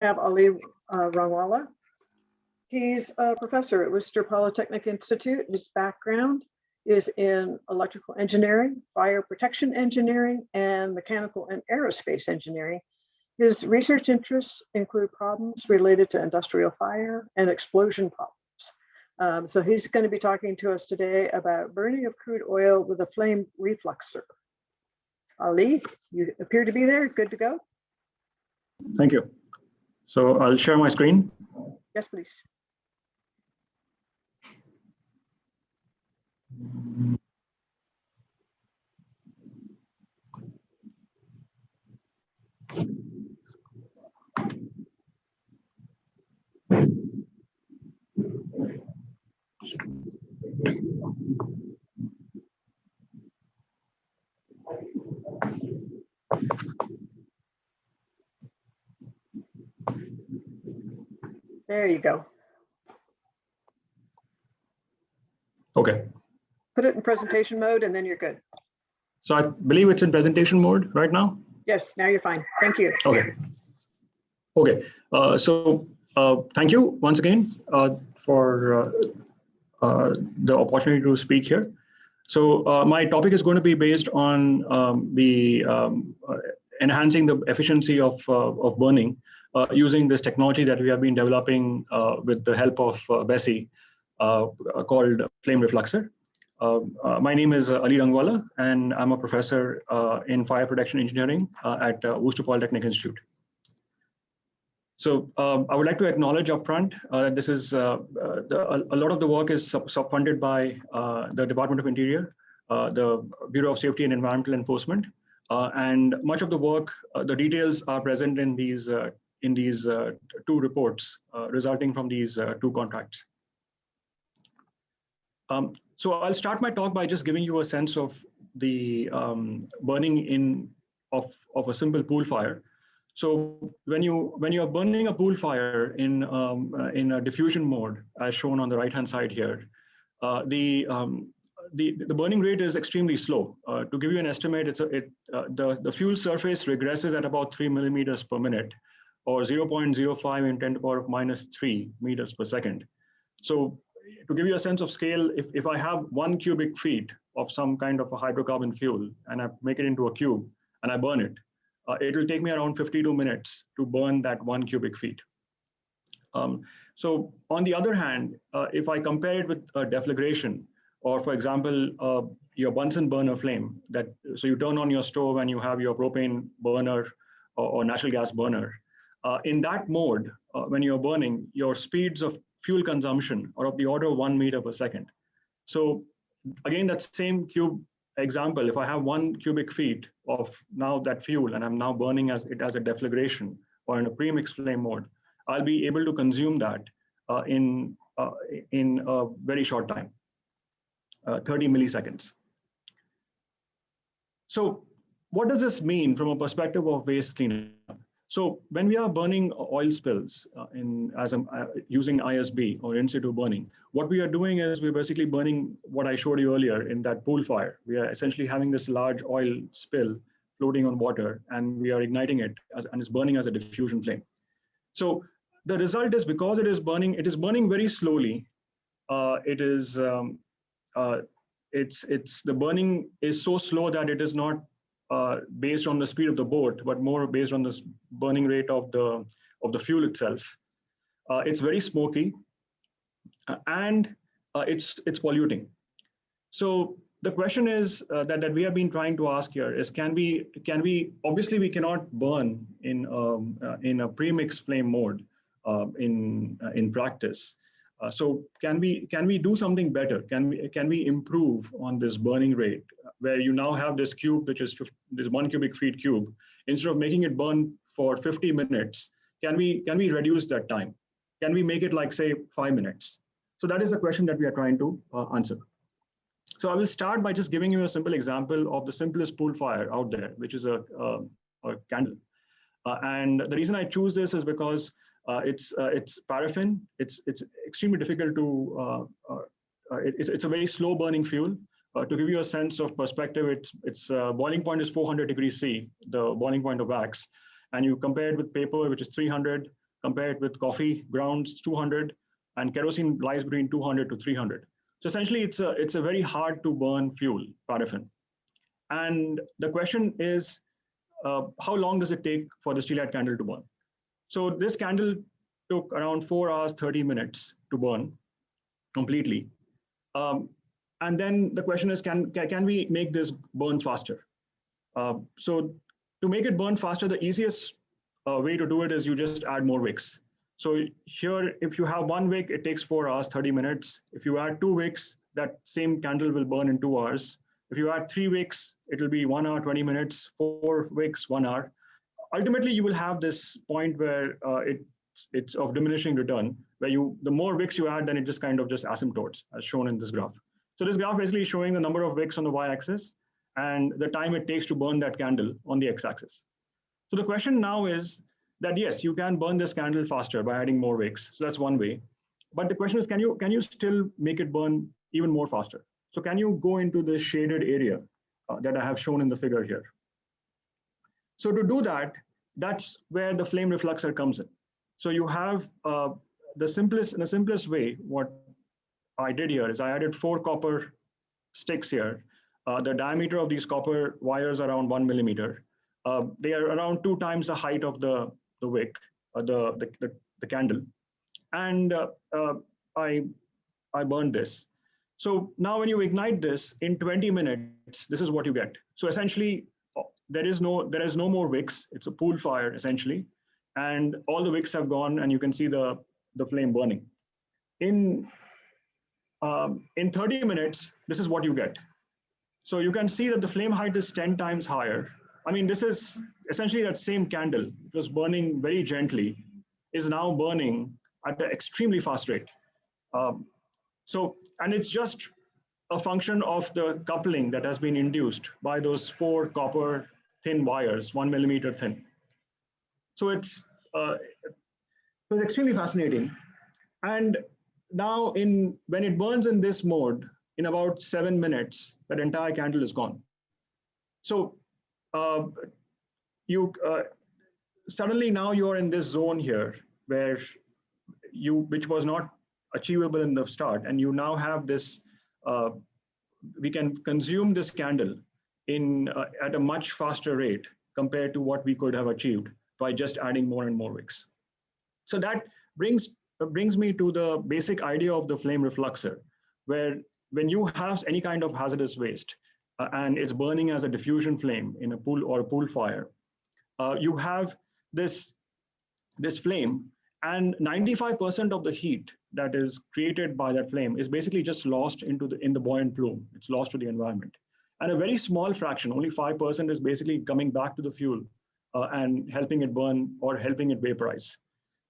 have Ali Rangwala. He's a professor at Worcester Polytechnic Institute. His background is in electrical engineering, fire protection engineering, and mechanical and aerospace engineering. His research interests include problems related to industrial fire and explosion problems. So he's going to be talking to us today about burning of crude oil with a flame refluxer. Ali, you appear to be there. Good to go. Thank you. So I'll share my screen. Yes, please. There you go. Okay. Put it in presentation mode and then you're good. So I believe it's in presentation mode right now. Yes, now you're fine. Thank you. Okay. Okay. Thank you once again for the opportunity to speak here. So my topic is going to be based on enhancing the efficiency of burning using this technology that we have been developing with the help of Bessie called Flame Reflexer. My name is Ali Rangwala, and I'm a professor in fire protection engineering at Worcester Polytechnic Institute. So I would like to acknowledge upfront that this is a lot of the work is funded by the Department of Interior, the Bureau of Safety and Environmental Enforcement, and much of the work, the details are present in these two reports resulting from these two contracts. So I'll start my talk by just giving you a sense of the burning of a simple pool fire. So when you're burning a pool fire in a diffusion mode, as shown on the right-hand side here, the burning rate is extremely slow. To give you an estimate, the fuel surface regresses at about 3 millimeters per minute, or 0.05 in 10 to the power of -3 meters per second. So to give you a sense of scale, if I have 1 cubic feet of some kind of a hydrocarbon fuel and I make it into a cube and I burn it, it will take me around 52 minutes to burn that 1 cubic feet. So on the other hand, if I compare it with deflagration, or for example, your Bunsen burner flame, so you turn on your stove and you have your propane burner or natural gas burner. In that mode, when you're burning, your speeds of fuel consumption are of the order of 1 meter per second. So again, that same cube example, if I have 1 cubic feet of now that fuel and I'm now burning it as a deflagration or in a premix flame mode, I'll be able to consume that in a very short time, 30 milliseconds. So what does this mean from a perspective of waste cleanup? So when we are burning oil spills using ISB or in-situ burning, what we are doing is we're basically burning what I showed you earlier in that pool fire. We are essentially having this large oil spill floating on water, and we are igniting it and it's burning as a diffusion flame. So the result is, because it is burning very slowly. The burning is so slow that it is not based on the speed of the boat, but more based on the burning rate of the fuel itself. It's very smoky, and it's polluting. So the question is that we have been trying to ask here is, can we obviously we cannot burn in a premix flame mode in practice. So can we do something better? Can we improve on this burning rate, where you now have this cube, which is this 1 cubic feet cube, instead of making it burn for 50 minutes, can we reduce that time? Can we make it like, say, 5 minutes? So that is the question that we are trying to answer. So I will start by just giving you a simple example of the simplest pool fire out there, which is a candle. And the reason I choose this is because it's paraffin. It's extremely difficult to. It's a very slow burning fuel. To give you a sense of perspective, its boiling point is 400 degrees C, the boiling point of wax, and you compare it with paper, which is 300, compared with coffee grounds 200, and kerosene lies between 200 to 300. So essentially, it's a very hard to burn fuel, paraffin. And the question is, how long does it take for the steelhead candle to burn? So this candle took around 4 hours, 30 minutes to burn completely. And then the question is, can we make this burn faster? So to make it burn faster, the easiest way to do it is you just add more wicks. So here, if you have 1 wick, it takes 4 hours, 30 minutes. If you add 2 wicks, that same candle will burn in 2 hours. If you add 3 wicks, it will be 1 hour, 20 minutes, 4 wicks, 1 hour. Ultimately, you will have this point where it's of diminishing return, where the more wicks you add, then it just kind of just asymptotes, as shown in this graph. So this graph basically is showing the number of wicks on the y-axis and the time it takes to burn that candle on the x-axis. So the question now is that, yes, you can burn this candle faster by adding more wicks. So that's one way. But the question is, can you still make it burn even more faster? So can you go into this shaded area that I have shown in the figure here? So to do that, that's where the flame refluxer comes in. So you have in the simplest way, what I did here is I added 4 copper sticks here. The diameter of these copper wires are around 1 millimeter. They are around 2 times the height of the wick, the candle. And I burned this. So now when you ignite this in 20 minutes, this is what you get. So essentially, there is no more wicks. It's a pool fire essentially, and all the wicks have gone, and you can see the flame burning. In 30 minutes, this is what you get. So you can see that the flame height is 10 times higher. I mean, this is essentially that same candle. It was burning very gently, is now burning at an extremely fast rate. And it's just a function of the coupling that has been induced by those 4 copper thin wires, 1 millimeter thin. So it's extremely fascinating. And now when it burns in this mode, in about 7 minutes, that entire candle is gone. So suddenly now you're in this zone here where which was not achievable in the start, and you now have this, we can consume this candle at a much faster rate compared to what we could have achieved by just adding more and more wicks. So that brings me to the basic idea of the flame refluxer, where when you have any kind of hazardous waste and it's burning as a diffusion flame in a pool or a pool fire, you have this flame, and 95% of the heat that is created by that flame is basically just lost in the buoyant plume. It's lost to the environment. And a very small fraction, only 5%, is basically coming back to the fuel and helping it burn or helping it vaporize.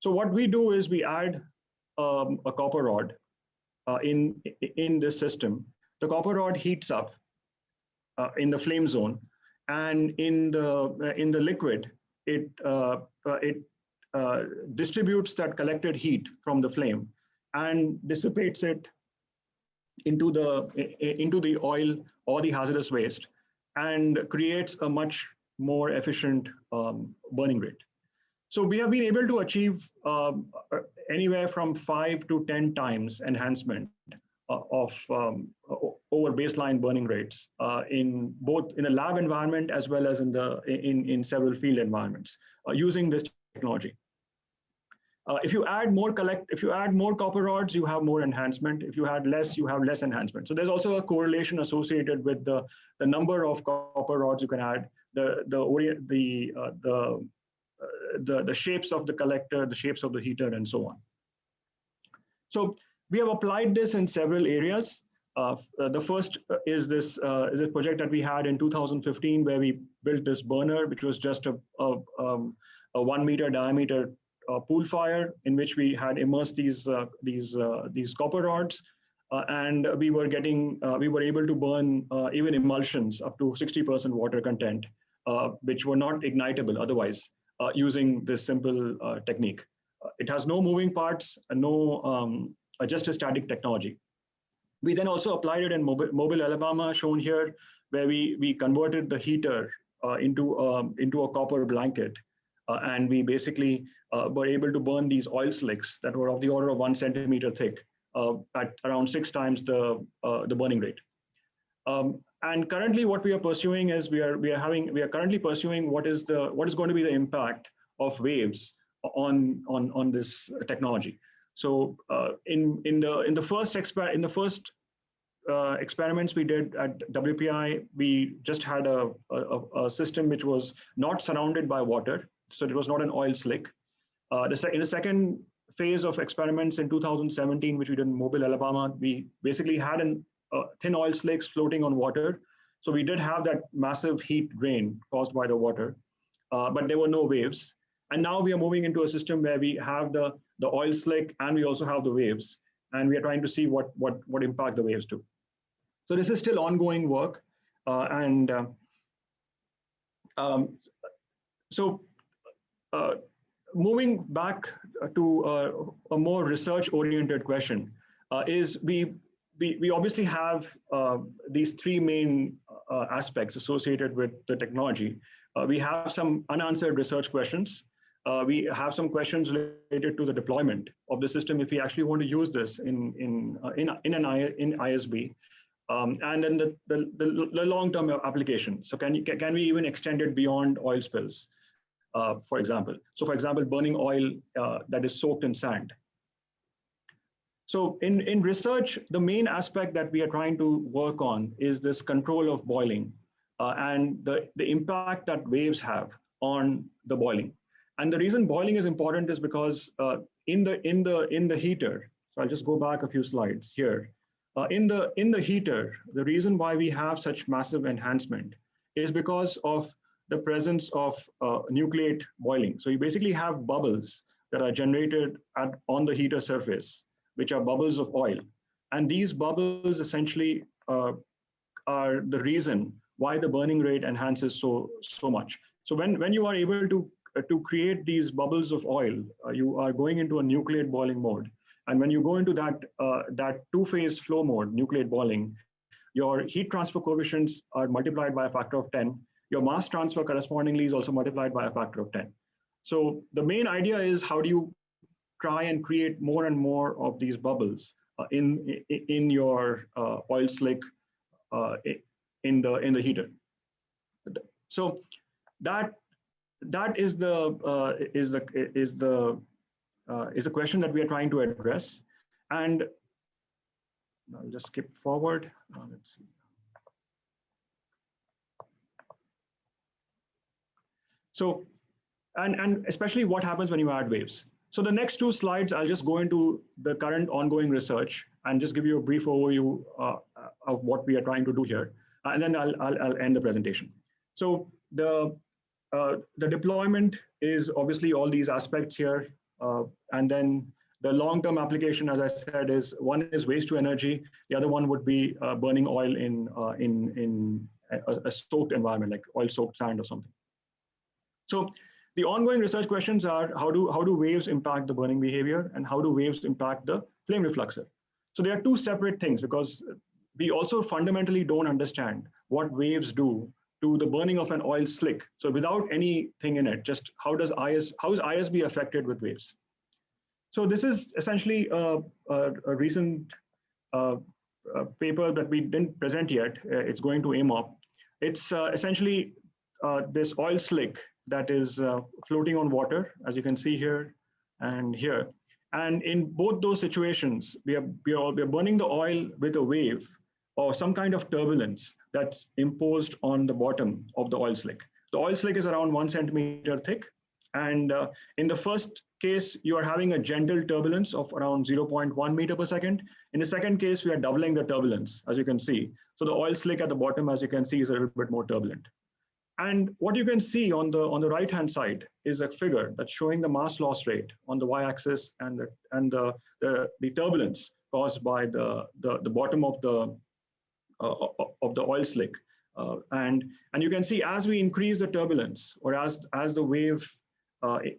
So what we do is we add a copper rod in this system. The copper rod heats up in the flame zone, and in the liquid, it distributes that collected heat from the flame and dissipates it into the oil or the hazardous waste, and creates a much more efficient burning rate. So we have been able to achieve anywhere from 5 to 10 times enhancement of over baseline burning rates in both in a lab environment as well as in several field environments using this technology. If you add more copper rods, you have more enhancement. If you add less, you have less enhancement. So there's also a correlation associated with the number of copper rods you can add, the shapes of the collector, the shapes of the heater, and so on. So we have applied this in several areas. The first is this project that we had in 2015, where we built this burner, which was just a 1 meter diameter pool fire, in which we had immersed these copper rods, and we were able to burn even emulsions up to 60% water content, which were not ignitable otherwise, using this simple technique. It has no moving parts and just a static technology. We then also applied it in Mobile, Alabama, shown here, where we converted the heater into a copper blanket, and we basically were able to burn these oil slicks that were of the order of 1 centimeter thick at around 6 times the burning rate. And currently, what we are pursuing is we are currently pursuing what is going to be the impact of waves on this technology. So in the first experiments we did at WPI, we just had a system which was not surrounded by water, so it was not an oil slick. In the second phase of experiments in 2017, which we did in Mobile, Alabama, we basically had thin oil slicks floating on water. So we did have that massive heat drain caused by the water, but there were no waves. And now we are moving into a system where we have the oil slick and we also have the waves, and we are trying to see what impact the waves do. So this is still ongoing work, moving back to a more research-oriented question is we obviously have these three main aspects associated with the technology. We have some unanswered research questions. We have some questions related to the deployment of the system if we actually want to use this in ISB. And then the long-term application. So can we even extend it beyond oil spills, for example? So for example, burning oil that is soaked in sand. So in research, the main aspect that we are trying to work on is this control of boiling and the impact that waves have on the boiling. And the reason boiling is important is because in the heater, so I'll just go back a few slides here. In the heater, the reason why we have such massive enhancement is because of the presence of nucleate boiling. So you basically have bubbles that are generated on the heater surface, which are bubbles of oil. And these bubbles essentially are the reason why the burning rate enhances so much. So when you are able to create these bubbles of oil, you are going into a nucleate boiling mode. And when you go into that two-phase flow mode, nucleate boiling, your heat transfer coefficients are multiplied by a factor of 10. Your mass transfer correspondingly is also multiplied by a factor of 10. So the main idea is how do you try and create more and more of these bubbles in your oil slick in the heater. So that is a question that we are trying to address. And I'll just skip forward. Let's see. So, and especially what happens when you add waves. So the next two slides, I'll just go into the current ongoing research and just give you a brief overview of what we are trying to do here. And then I'll end the presentation. So the deployment is obviously all these aspects here. And then the long-term application, as I said, is one is waste to energy. The other one would be burning oil in a soaked environment, like oil-soaked sand or something. So the ongoing research questions are how do waves impact the burning behavior, and how do waves impact the flame refluxer? So they are two separate things, because we also fundamentally don't understand what waves do to the burning of an oil slick. So without anything in it, just how is ISB affected with waves? So this is essentially a recent paper that we didn't present yet. It's going to AMOP. It's essentially this oil slick that is floating on water, as you can see here and here. And in both those situations, we are burning the oil with a wave or some kind of turbulence that's imposed on the bottom of the oil slick. The oil slick is around 1 centimeter thick. And in the first case, you are having a gentle turbulence of around 0.1 meter per second. In the second case, we are doubling the turbulence, as you can see. So the oil slick at the bottom, as you can see, is a little bit more turbulent. And what you can see on the right-hand side is a figure that's showing the mass loss rate on the y-axis and the turbulence caused by the bottom of the oil slick. And you can see as we increase the turbulence, or as the wave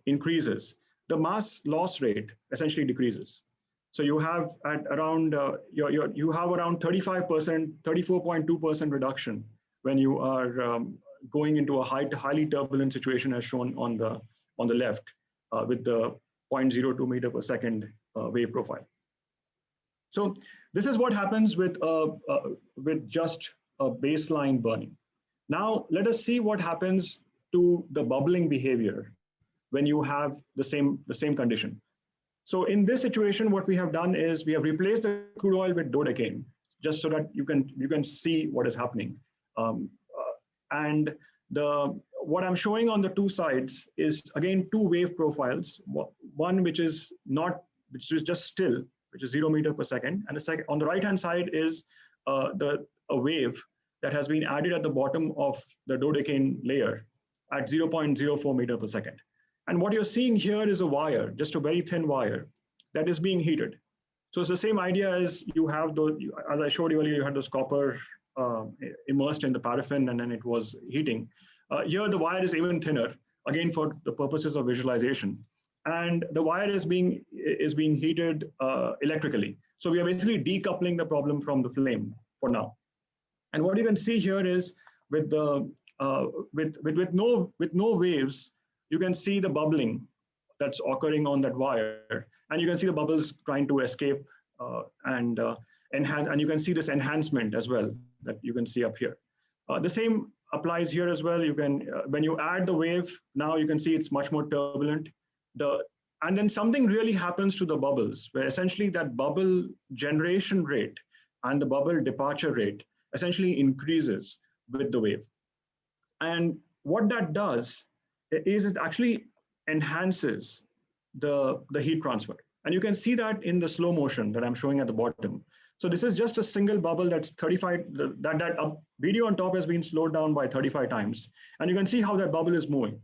increases, the mass loss rate essentially decreases. So you have at around you have around 35%, 34.2% reduction when you are going into a highly turbulent situation, as shown on the left. with the 0.02 meter per second wave profile. So this is what happens with just a baseline burning. Now let us see what happens to the bubbling behavior when you have the same condition. So in this situation, what we have done is we have replaced the crude oil with dodecane, just so that you can see what is happening. And what I'm showing on the two sides is again two wave profiles. One which is just still, which is 0 meter per second, and the second on the right hand side is a wave that has been added at the bottom of the dodecane layer at 0.04 meter per second. And what you're seeing here is a wire, just a very thin wire that is being heated. So it's the same idea as you have those, as I showed you earlier, you had those copper immersed in the paraffin and then it was heating. Here the wire is even thinner, again for the purposes of visualization. And the wire is being heated electrically. So we are basically decoupling the problem from the flame for now. And what you can see here is with no waves, you can see the bubbling that's occurring on that wire, and you can see the bubbles trying to escape and you can see this enhancement as well that you can see up here. The same applies here as well. You can when you add the wave, now you can see it's much more turbulent. And then something really happens to the bubbles, where essentially that bubble generation rate and the bubble departure rate essentially increases with the wave. And what that does is it actually enhances the heat transfer. And you can see that in the slow motion that I'm showing at the bottom. So this is just a single bubble that's 35, that video on top has been slowed down by 35 times. And you can see how that bubble is moving.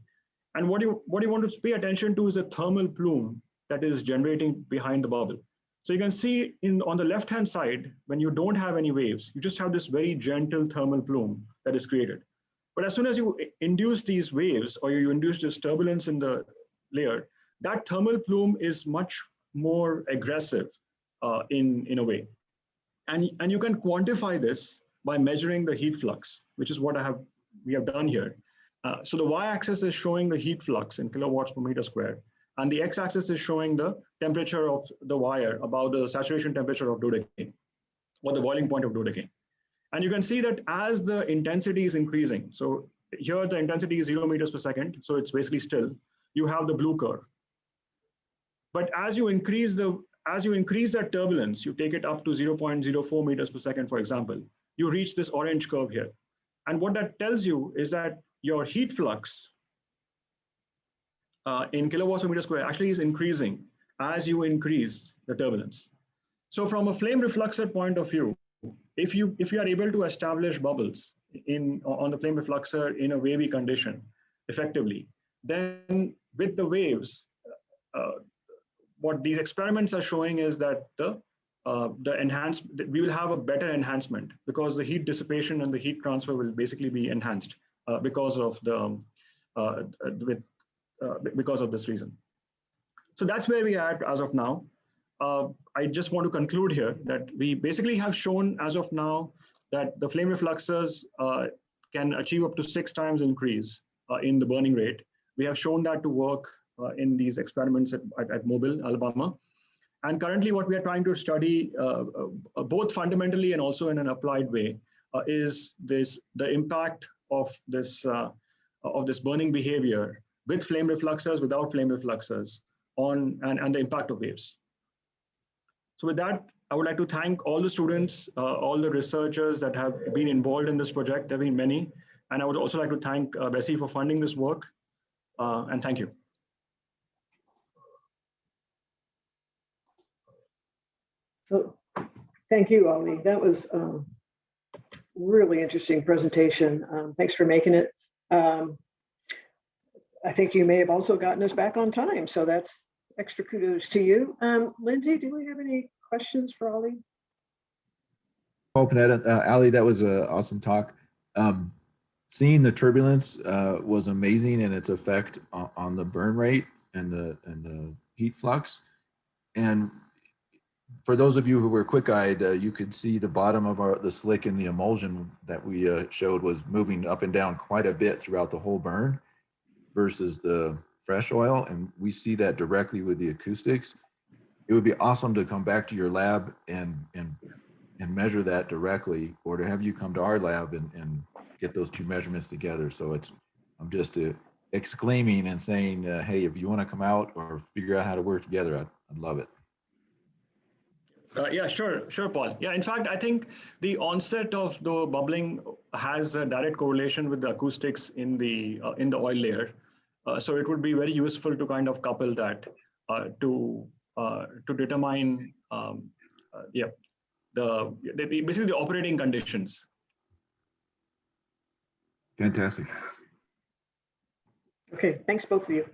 And what you want to pay attention to is a thermal plume that is generating behind the bubble. So you can see on the left-hand side, when you don't have any waves, you just have this very gentle thermal plume that is created. But as soon as you induce these waves or you induce this turbulence in the layer, that thermal plume is much more aggressive in a way. And you can quantify this by measuring the heat flux, which is what we have done here. So the y-axis is showing the heat flux in kilowatts per meter square, and the x-axis is showing the temperature of the wire about the saturation temperature of dodecane, or the boiling point of dodecane. And you can see that as the intensity is increasing, so here the intensity is 0 meters per second, so it's basically still, you have the blue curve. But as you increase that turbulence, you take it up to 0.04 meters per second, for example, you reach this orange curve here. And what that tells you is that your heat flux in kilowatts per meter square actually is increasing as you increase the turbulence. So from a flame refluxer point of view, if you are able to establish bubbles on the flame refluxer in a wavy condition effectively, then with the waves, what these experiments are showing is that we will have a better enhancement because the heat dissipation and the heat transfer will basically be enhanced because of this reason. So that's where we are as of now. I just want to conclude here that we basically have shown as of now that the flame refluxers can achieve up to 6 times increase in the burning rate. We have shown that to work in these experiments at Mobile, Alabama. And currently what we are trying to study both fundamentally and also in an applied way is the impact of this burning behavior with flame refluxers, without flame refluxers, and the impact of waves. So with that, I would like to thank all the students, all the researchers that have been involved in this project. There have been many. And I would also like to thank Bessie for funding this work. And thank you. So, thank you, Ali. That was a really interesting presentation. Thanks for making it. I think you may have also gotten us back on time, so that's extra kudos to you. Lindsay, do we have any questions for Ali? Open it, Ali, that was an awesome talk. Seeing the turbulence was amazing and its effect on the burn rate and the heat flux. And for those of you who were quick-eyed, you could see the bottom of the slick in the emulsion that we showed was moving up and down quite a bit throughout the whole burn versus the fresh oil, and we see that directly with the acoustics. It would be awesome to come back to your lab and measure that directly, or to have you come to our lab and get those two measurements together. So I'm just exclaiming and saying, hey, if you want to come out or figure out how to work together, I'd love it. Yeah, sure, Paul. Yeah, in fact, I think the onset of the bubbling has a direct correlation with the acoustics in the oil layer. So it would be very useful to kind of couple that to determine, basically the operating conditions. Fantastic. Okay, thanks both of you.